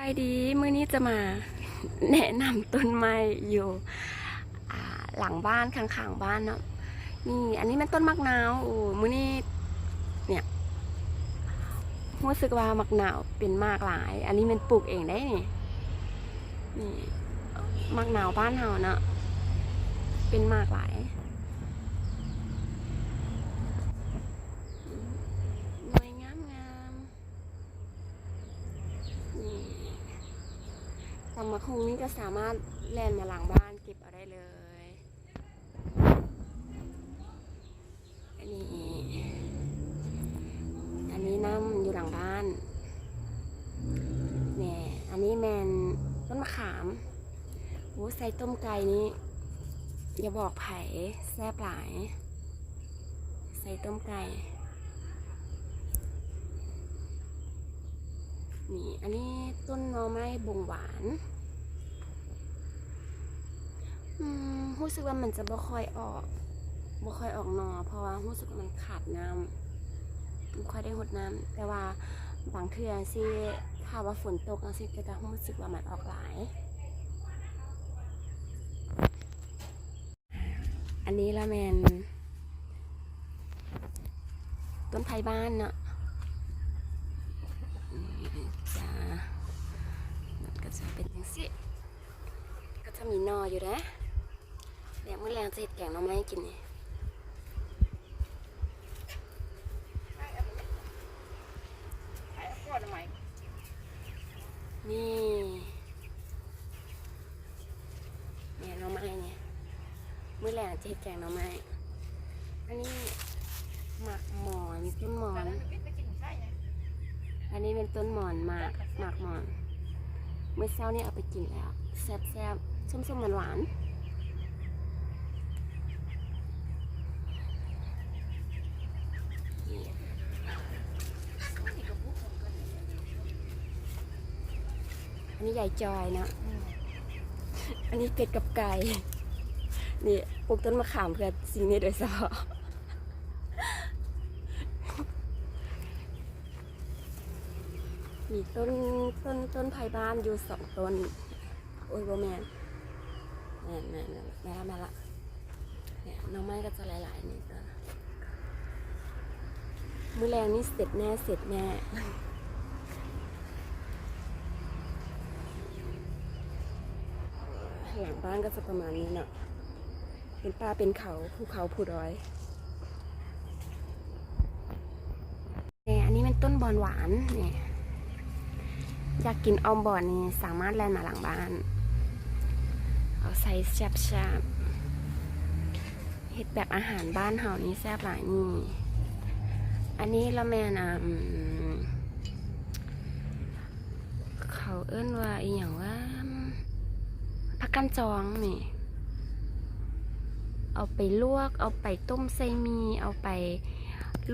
ายดีมื้อนี้จะมาแนะนำต้นไม้อยู่หลังบ้านข้างๆบ้านเนาะนี่อันนี้มันต้นมักนาวมื้อนี้เนี่ยรู้สึกว่ามักนาวเป็นมากหลายอันนี้มันปลูกเองได้นี่มักนาวบ้านเฮาเนาะเป็นมากหลายหน่วยงามนี่ตำมะคุงนี่ก็สามารถแล่นมาหลังบ้านเก็บเอาได้เลยอันนี้น้ำอยู่หลังบ้านเนี่ยอันนี้แมนต้นมะขามโอ้ใส่ต้มไก่นี้อย่าบอกไผ่แซ่บหลายใส่ต้มไก่นี่อันนี้ต้นหน่อไม้บงหวานรู้สึกว่ามันจะบ่ค่อยออกหน่อเพราะว่ารู้สึกว่ามันขาดน้ำไม่ค่อยได้หดน้ำแต่ว่าบางเทื่อสิถ้าว่าฝนตกสิก็จะรู้สึกว่ามันออกหลายอันนี้ละแมนต้นไผ่บ้านเนาะจะมันก็จะเป็นอย่างสิก็จะมีหน่ออยู่นะเดี๋ยวมื้อแรงจะเห็ดแกงหน่อไม้กินนี่นี่เนี่ยหน่อไม้เนี่ยมื้อแรงจะเห็ดแกงหน่อไม้อันนี้หมากหมอนต้นหมอนอันนี้เป็นต้นหมอนหมากหมอนเมื่อเช้านี่เอาไปกินแล้วแซ่บส้มๆหวานอันนี้ใหญ่จอยนะอันนี้เป็ดกับไก่นี่ปลูกต้นมะขามเพื่อสิ่งนี้โดยเฉพาะมีต้นไผ่บ้านอยู่2 ต้นโอ้ยโบแมนมาละเนี่ยน้องไม้ก็จะหลายๆนี่ก็มื้อแรงนี่เสร็จแน่หลังบ้านก็จะประมาณนี้เนาะเป็นป่าเป็นเขาภูเขาภูดอยอันนี้เป็นต้นบอนหวานเนี่ยอยากกินออมบอนนี่สามารถแล่นมาหลังบ้านเอาใส่แซ่บเฮ็ดแบบอาหารบ้านเฮานี่แซ่บหลายนี่อันนี้ละแม่นะเขาเอิ้นว่าอีหยังว่าผักกันจองนี่เอาไปลวกเอาไปต้มใส่มีเอาไป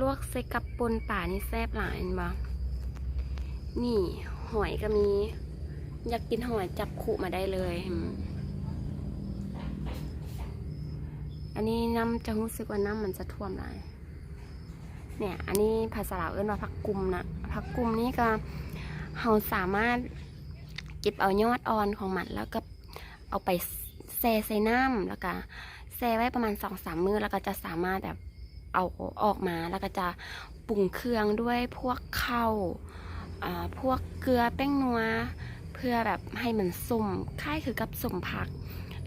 ลวกใส่กับปนป่านี่แซ่บหลายเห็นบ่นี่หอยก็มีอยากกินหอยจับขู่มาได้เลยอันนี้น้ำจะรู้สึกว่าน้ำมันจะท่วมหลายเนี่ยอันนี้ภาษาลาวเอิ้นว่าผักกุมนะผักกุมนี่ก็เราสามารถเก็บเอายอดอ่อนของมันแล้วก็เอาไปแช่ใส่น้ำแล้วก็แช่ไว้ประมาณ2-3 มื้อแล้วก็จะสามารถแบบเอาออกมาแล้วก็จะปรุงเครื่องด้วยพวกข้าวพวกเกลือแป้งนัวเพื่อแบบให้มันสุ่มคล้ายคือกับสุ่มผัก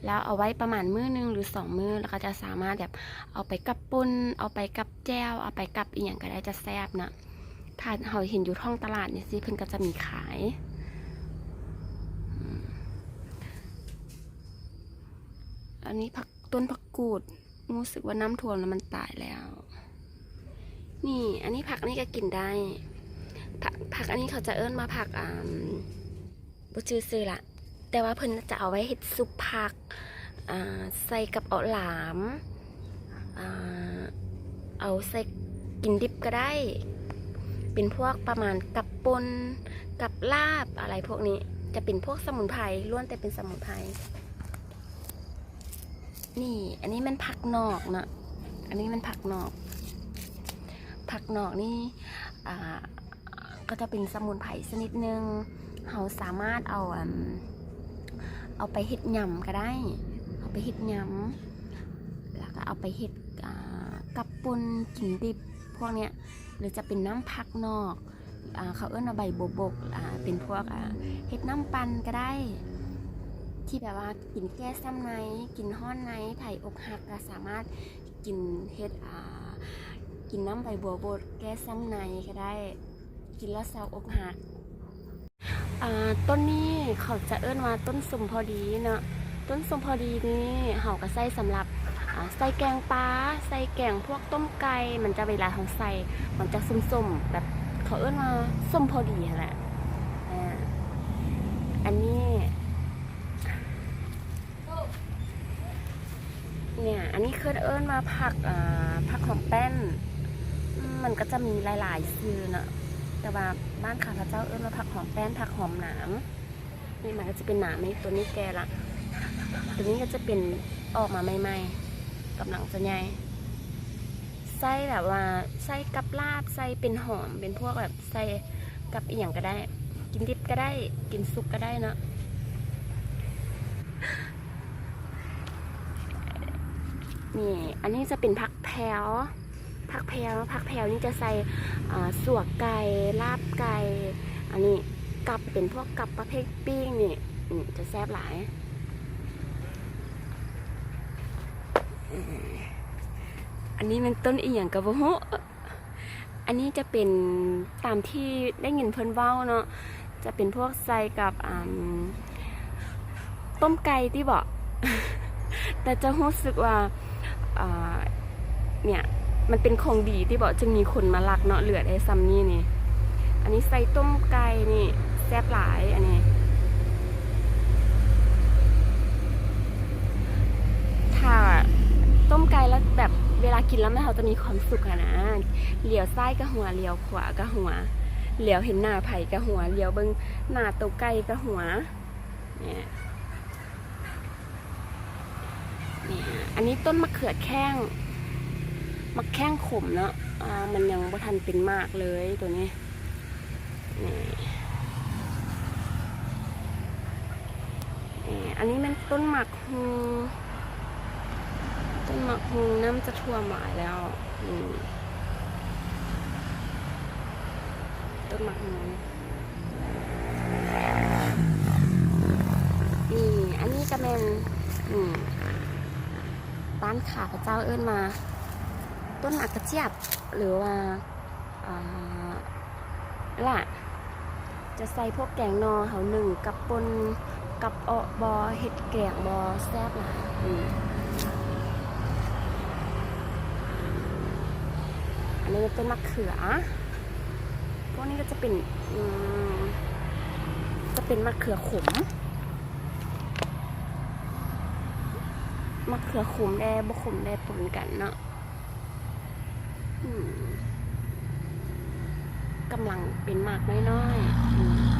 แล้วเอาไว้ประมาณมื้อ 1 หรือ 2 มื้อแล้วก็จะสามารถแบบเอาไปกับป่นเอาไปกับแจ่วเอาไปกับอีกอย่างก็ได้จะแซ่บนะถ้าเราเห็นอยู่ท้องตลาดเนี่ยสิเพิ่นก็จะมีขายอันนี้ต้นผักกูดรู้สึกว่าน้ำท่วมแล้วมันตายแล้วนี่อันนี้ผักนี่ก็กินได้ผักอันนี้เขาจะเอิ้นมาผักบ่ชื่อละแต่ว่าเพิ่นจะเอาไว้เฮ็ดซุปผักใส่กับเอาหลามเอาใส่กินดิบก็ได้เป็นพวกประมาณกับปนกับลาบอะไรพวกนี้จะเป็นพวกสมุนไพรล้วนแต่เป็นสมุนไพรนี่อันนี้มันผักนอกนะอันนี้มันผักนอกนี่ก็จะเป็นสมุนไพรชนิดนึง เราสามารถเอาไปเฮ็ดยำก็ได้ เอาไปเฮ็ดยำแล้วก็เอาไปเฮ็ดกับป่นกินดิบพวกเนี้ยหรือจะเป็นน้ำผักนอกเขาเอิ้นว่าใบโบบกเป็นพวกเฮ็ดน้ำปั่นก็ได้ที่แบบว่ากินแก้ซ้ำในกินห้อนในไผ่อกหักก็สามารถกินเฮ็ดกินน้ำใบบัวบดแก้ซ้ำในก็ได้กินแล้วเศร้าอกหักต้นนี้เขาจะเอิ้นว่าต้นสมพอดีเนาะต้นสมพอดีนี่เขาก็ใส่สำหรับใส่แกงปลาใส่แกงพวกต้มไก่มันจะเวลาของใส่มันจะส้มๆแบบเขาเอิ้นว่าส้มพอดีแหละอันนี้เนี่ยอันนี้คือเอิ้นมาผักหอมแป้นมันก็จะมีหลายๆชื่อเนาะแต่ว่าบ้านข้าพเจ้าเอิ้นว่าผักหอมแป้นผักหอมหนามนี่มันก็จะเป็นหนามในตัวนี้แกละตัวนี้ก็จะเป็นออกมาใหม่ๆกำลังจะใหญ่ไส้แบบว่าไส้กับลาบไส้เป็นหอมเป็นพวกแบบไส้กับอีหยังก็ได้กินดิบก็ได้กินสุกก็ได้เนาะนี่อันนี้จะเป็นผักแพรวผักแพรวนี่จะใส่สัวไก่ลาบไก่อันนี้กับเป็นพวกกับประเภทปิ้งนี่จะแซ่บหลายอันนี้เป็นต้นอีหยังกะบ่ฮู้อันนี้จะเป็นตามที่ได้ยินเพิ่นเว้าเนาะจะเป็นพวกใส่กับต้มไก่ที่บอก แต่จะรู้สึกว่าเนี่ยมันเป็นของดีที่บอกจึงมีคนมาลักเนาะเหลือได้ซ้ำนี่นี่อันนี้ใส่ต้มไก่นี่แซ่บหลายอันนี้ถ้าต้มไก่แล้วแบบเวลากินแล้วแม่เขาจะมีความสุขอะนะเหลียวซ้ายก็หัวเหลียวขวาก็หัวเหลียวเห็นหน้าไผ่ก็หัวเหลียวเบิ่งหน้าตัวไก่ก็หัวเนี่ยอันนี้ต้นมะเขือแข้งมะแข้งขมเนาะมันยังบ่ทันเป็นมากเลยตัวนี้อันนี้มันต้นหมักฮูน้ำจะท่วมหมายแล้วต้นหมักฮูอันนี้ก็เป็นบ้านข้าพเจ้าเอิ้นมาต้นหมากกระเจี๊ยบหรือว่าล่ะจะใส่พวกแกงนอเขาหนึ่งกับปนกับบอเห็ดแกงบอแซ่บหลายอันนี้เป็นมะเขือพวกนี้ก็จะเป็นมะเขือขมได้บขมได้ปนกันเนาะกำลังเป็นหมากน้อยๆ